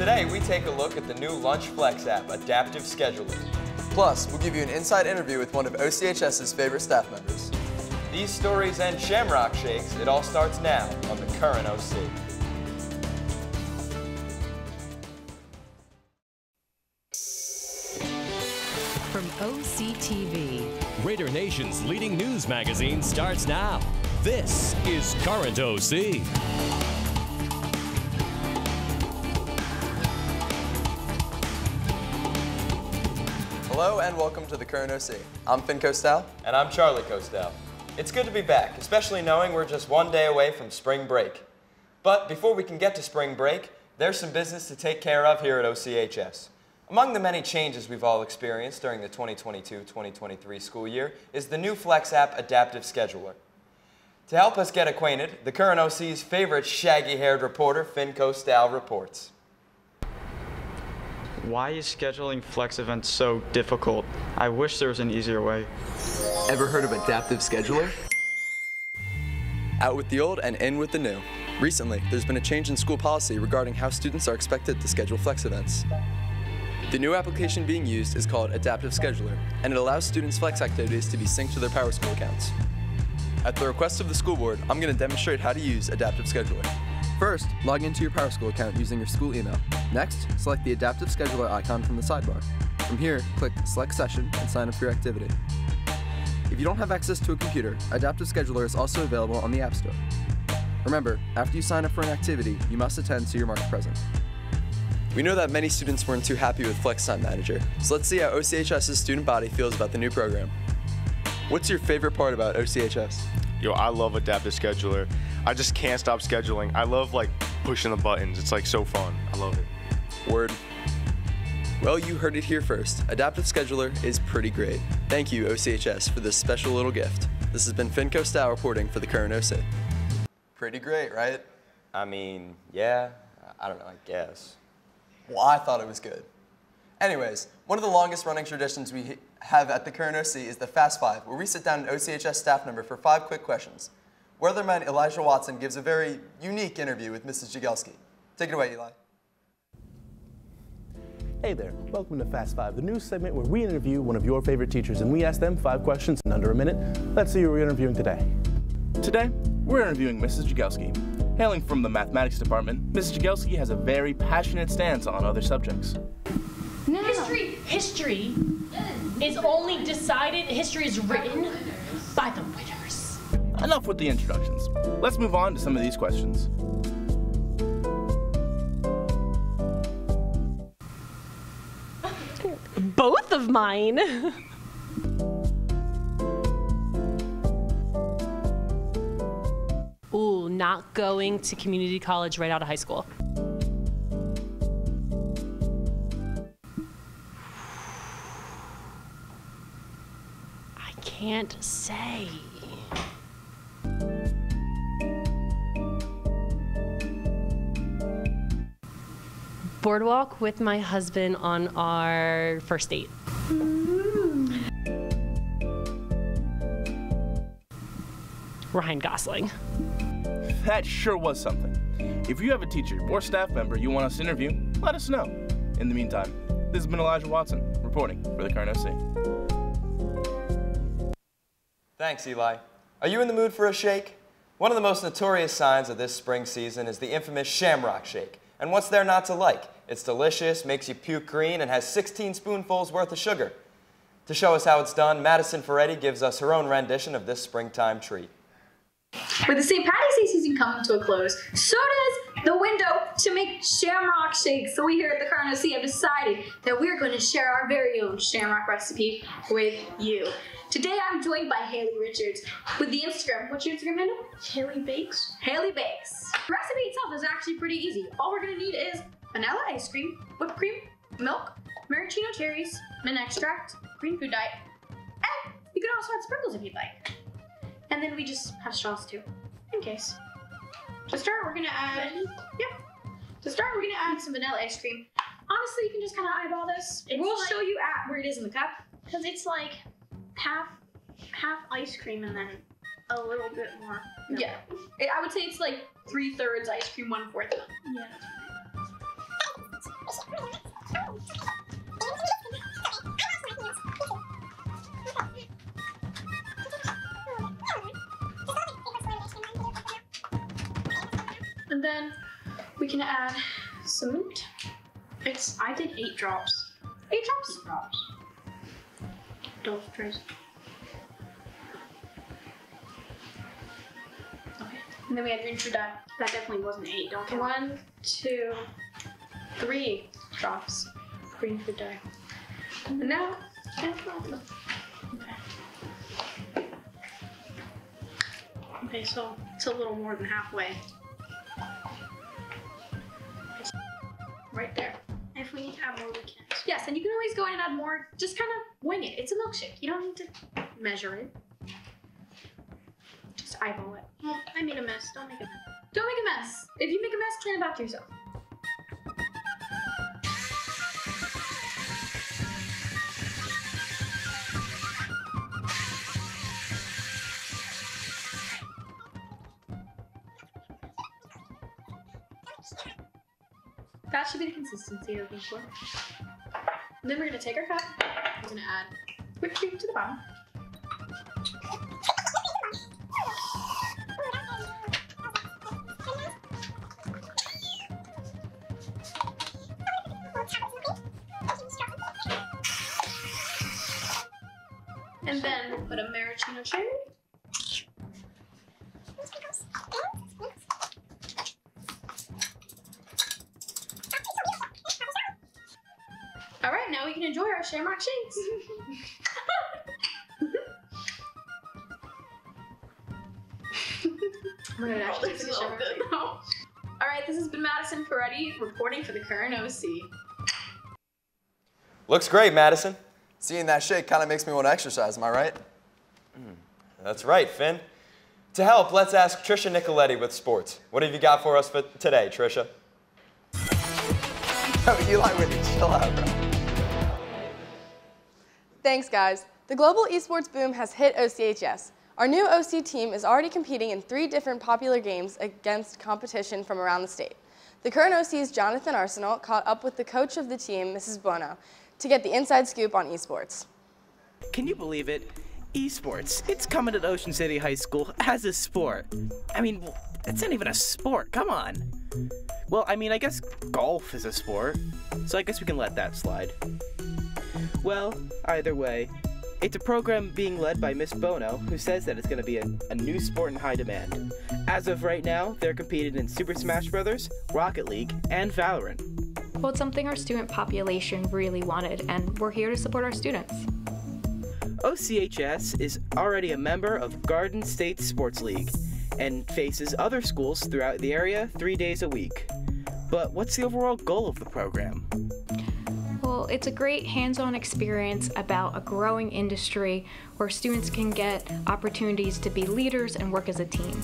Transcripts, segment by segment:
Today, we take a look at the new Lunch Flex app, Adaptive Scheduler. Plus, we'll give you an inside interview with one of OCHS's favorite staff members. These stories and Shamrock Shakes, it all starts now on the Current OC. From OCTV, Raider Nation's leading news magazine starts now. This is Current OC. Hello and welcome to the Current OC. I'm Finn Costal. And I'm Charlie Costal. It's good to be back, especially knowing we're just one day away from spring break. But before we can get to spring break, there's some business to take care of here at OCHS. Among the many changes we've all experienced during the 2022-2023 school year is the new Flex app Adaptive Scheduler. To help us get acquainted, the Current OC's favorite shaggy-haired reporter, Finn Costal, reports. Why is scheduling Flex events so difficult? I wish there was an easier way. Ever heard of Adaptive Scheduler? Out with the old and in with the new. Recently, there's been a change in school policy regarding how students are expected to schedule Flex events. The new application being used is called Adaptive Scheduler, and it allows students' Flex activities to be synced to their PowerSchool accounts. At the request of the school board, I'm going to demonstrate how to use Adaptive Scheduler. First, log into your PowerSchool account using your school email. Next, select the Adaptive Scheduler icon from the sidebar. From here, click Select Session and sign up for your activity. If you don't have access to a computer, Adaptive Scheduler is also available on the App Store. Remember, after you sign up for an activity, you must attend so you're marked present. We know that many students weren't too happy with Flex Time Manager, so let's see how OCHS's student body feels about the new program. What's your favorite part about OCHS? Yo, I love Adaptive Scheduler. I just can't stop scheduling. I love pushing the buttons. It's so fun. I love it. Word. Well, you heard it here first. Adaptive Scheduler is pretty great. Thank you, OCHS, for this special little gift. This has been Finn Costal reporting for the Current OC. Pretty great, right? I mean, yeah, I don't know, I guess. Well, I thought it was good. Anyways, one of the longest running traditions we have at the Current OC is the Fast Five, where we sit down an OCHS staff member for 5 quick questions. Weatherman Elijah Watson gives a very unique interview with Mrs. Jagelski. Take it away, Eli. Hey there, welcome to Fast Five, the news segment where we interview one of your favorite teachers and we ask them 5 questions in under a minute. Let's see who we're interviewing today. Today, we're interviewing Mrs. Jagelski. Hailing from the mathematics department, Mrs. Jagelski has a very passionate stance on other subjects. No. History is only decided, history is written by the winners. Enough with the introductions. Let's move on to some of these questions. Both of mine. Ooh, not going to community college right out of high school. I can't say. Boardwalk with my husband on our first date. Ryan Gosling. That sure was something. If you have a teacher or staff member you want us to interview, let us know. In the meantime, this has been Elijah Watson, reporting for the Current OC. Thanks, Eli. Are you in the mood for a shake? One of the most notorious signs of this spring season is the infamous Shamrock Shake. And what's there not to like? It's delicious, makes you puke green, and has 16 spoonfuls worth of sugar. To show us how it's done, Madison Ferretti gives us her own rendition of this springtime treat. With the St. Patty's Day season coming to a close, so does the window to make Shamrock Shakes. So we here at the Current OC have decided that we're going to share our very own Shamrock recipe with you. Today I'm joined by Haley Richards with the Instagram. What's your Instagram handle? Haley Bakes. Haley Bakes. The recipe itself is actually pretty easy. All we're going to need is vanilla ice cream, whipped cream, milk, maraschino cherries, mint extract, green food dye, and you can also add sprinkles if you'd like. And then we just have straws too, in case. To start, we're gonna add, some vanilla ice cream. Honestly, you can just kind of eyeball this. We'll show you where it is in the cup. Because it's like half ice cream and then a little bit more milk. Yeah, I would say it's like 3/3 ice cream, 1/4 milk. Yeah, that's right. And then we can add cement. I did 8 drops. 8 drops? 8 drops. Don't trace. Okay. And then we add green food dye. That definitely wasn't 8. Don't count. 1, 2, 3 drops green food dye. And now, okay, so it's a little more than halfway. Right there. If we need to add more, we can. Yes, and you can always go in and add more. Just kind of wing it. It's a milkshake. You don't need to measure it. Just eyeball it. Well, I made a mess. Don't make a mess. Don't make a mess. If you make a mess, clean it back to yourself. That should be the consistency you're looking for. And then we're going to take our cup. We're going to add whipped cream to the bottom. And then we'll put a maraschino cherry. All right, now we can enjoy our shamrock shakes. We're gonna actually take a shamrock shake. All right, this has been Madison Ferretti reporting for the Current OC. Looks great, Madison. Seeing that shake kind of makes me want to exercise, am I right? That's right, Finn. To help, let's ask Trisha Nicoletti with sports. What have you got for us for today, Trisha? Oh, Eli Whitney, chill out, bro. Thanks, guys. The global esports boom has hit OCHS. Our new OC team is already competing in 3 different popular games against competition from around the state. The current OC's Jonathan Arsenal caught up with the coach of the team, Mrs. Bono, to get the inside scoop on esports. Can you believe it? Esports, it's coming to Ocean City High School as a sport. I mean, it's not even a sport, come on. Well, I mean, I guess golf is a sport, so I guess we can let that slide. Well, either way, it's a program being led by Miss Bono, who says that it's going to be a new sport in high demand. As of right now, they're competing in Super Smash Bros., Rocket League, and Valorant. Well, it's something our student population really wanted, and we're here to support our students. OCHS is already a member of Garden State Sports League and faces other schools throughout the area 3 days a week. But what's the overall goal of the program? Well, it's a great hands-on experience about a growing industry where students can get opportunities to be leaders and work as a team.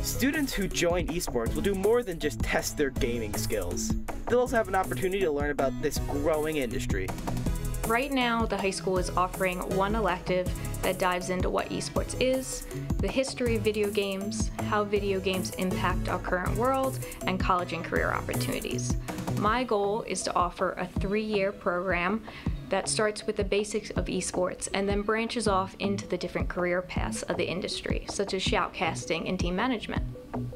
Students who join esports will do more than just test their gaming skills. They'll also have an opportunity to learn about this growing industry. Right now, the high school is offering one elective that dives into what esports is, the history of video games, how video games impact our current world, and college and career opportunities. My goal is to offer a 3-year program that starts with the basics of esports and then branches off into the different career paths of the industry, such as shoutcasting and team management.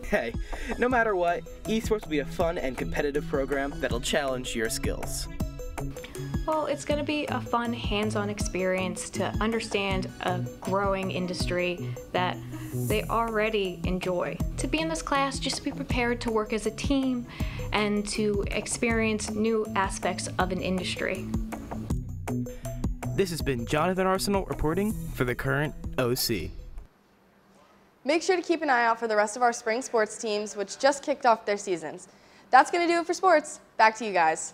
Hey, no matter what, esports will be a fun and competitive program that'll challenge your skills. Well, it's going to be a fun, hands-on experience to understand a growing industry that they already enjoy. To be in this class, just be prepared to work as a team and to experience new aspects of an industry. This has been Jonathan Arsenal reporting for the Current OC. Make sure to keep an eye out for the rest of our spring sports teams, which just kicked off their seasons. That's going to do it for sports. Back to you guys.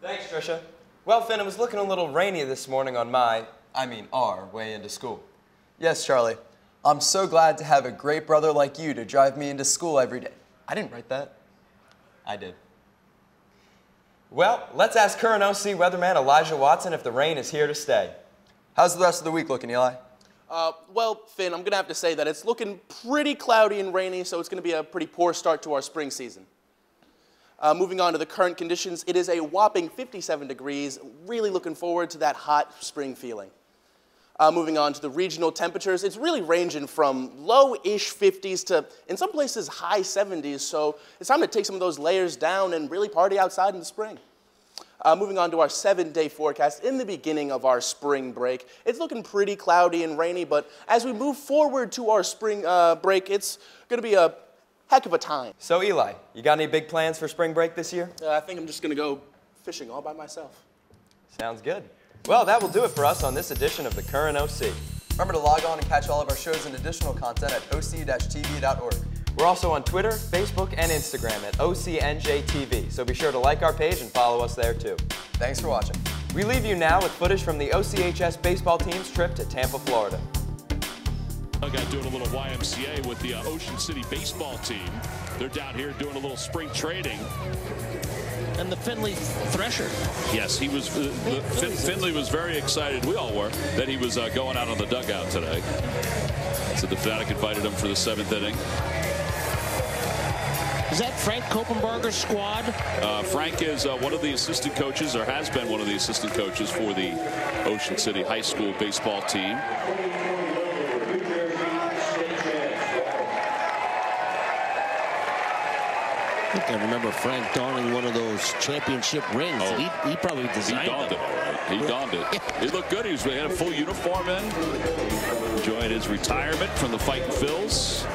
Thanks, Trisha. Well, Finn, it was looking a little rainy this morning on our way into school. Yes, Charlie. I'm so glad to have a great brother like you to drive me into school every day. I didn't write that. I did. Well, let's ask current OC weatherman Elijah Watson if the rain is here to stay. How's the rest of the week looking, Eli? Well, Finn, I'm going to have to say that it's looking pretty cloudy and rainy, so it's going to be a pretty poor start to our spring season. Moving on to the current conditions, it is a whopping 57 degrees. Really looking forward to that hot spring feeling. Moving on to the regional temperatures, it's really ranging from low-ish 50s to, in some places, high 70s. So it's time to take some of those layers down and really party outside in the spring. Moving on to our 7-day forecast, in the beginning of our spring break, it's looking pretty cloudy and rainy, but as we move forward to our spring break, it's going to be a heck of a time. So Eli, you got any big plans for spring break this year? I think I'm just going to go fishing all by myself. Sounds good. Well, that will do it for us on this edition of the Current OC. Remember to log on and catch all of our shows and additional content at oc-tv.org. We're also on Twitter, Facebook, and Instagram at OCNJTV, so be sure to like our page and follow us there too. Thanks for watching. We leave you now with footage from the OCHS baseball team's trip to Tampa, Florida. I got doing a little YMCA with the Ocean City baseball team. They're down here doing a little spring training. And the Finley Thresher. Yes, he was. Finley was very excited. We all were that he was going out on the dugout today. So the Fanatic invited him for the 7th inning. Is that Frank Koppenberger's squad? Frank is one of the assistant coaches, or has been one of the assistant coaches for the Ocean City High School baseball team. I think I remember Frank donning one of those championship rings. Oh. He probably designed them. It, all right. He donned it. He looked good. He had a full uniform in. Enjoying his retirement from the Fightin' Phils.